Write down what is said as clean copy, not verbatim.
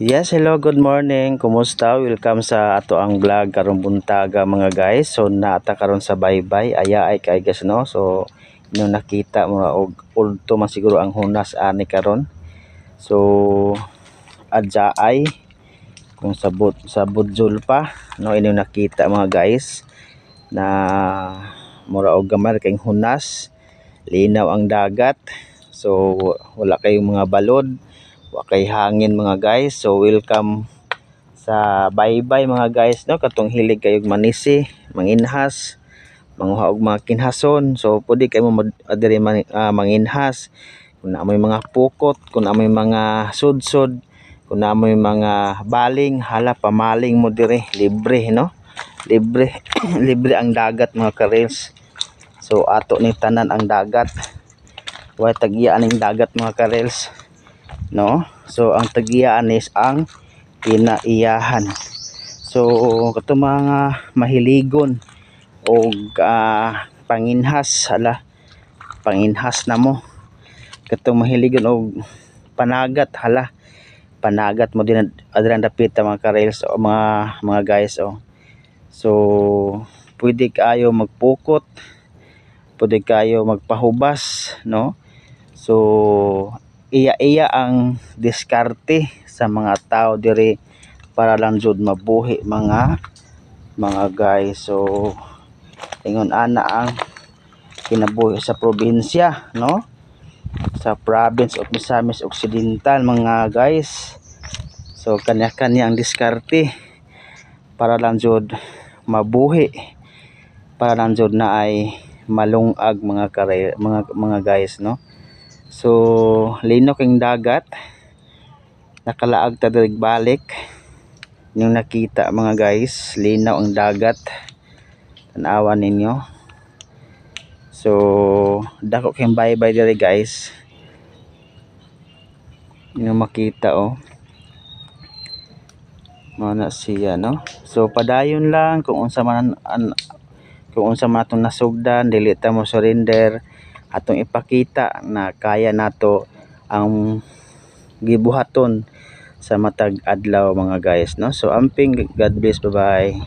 Yes, hello, good morning. Kumusta? Welcome sa ato ang vlog karong buntaga mga guys. So naata karon sa baybay, aya ay kay guys no. So inyo nakita mo og ulto man siguro ang hunas ani karon. So adja ay kung sa budjol pa no, inyo nakita mga guys na mura og gamay kay hunas, linaw ang dagat. So wala kayong mga balod, wa kay hangin mga guys. So welcome sa baybay mga guys no, katong hilig kayog manisi, manginhas, manguha og mga kinhason. So pwede kayo mo diri manginhas kung na may mga pukot, kung na may mga sudsod, kung na may mga baling, hala pamaling mo diri, libre no, libre libre ang dagat mga karels. So ato ni tanan ang dagat, way tagiyaan ning dagat mga karels no. So ang tagiyaan is ang kinaiyahan. So kato mga mahiligon og panginhas, hala panginhas na mo, katong mahiligon og panagat, hala panagat mo din adran dapit mga karels o mga guys oh. So pwede kayo magpukot, pwede kayo magpahubas no. So iya ang diskarte sa mga tao diri para lang jud mabuhi mga guys. So ingon ana ang kinabuhi sa probinsya no, sa province of Misamis Occidental mga guys. So kanya-kanya ang diskarte para lang jud mabuhi, para lang jud na ay malungag mga guys no. So lino king dagat, nakalaag ta diri balik yung nakita mga guys, linaw ang dagat, tanawan ninyo. So dako kayong baybay diri guys, yung makita oh, mana siya no. So padayon lang kung unsa man atong nasugdan, dili ta mo surrender. Atong ipakita na kaya nato ang gibuhaton sa matag adlaw mga guys no. So amping, God bless, bye bye.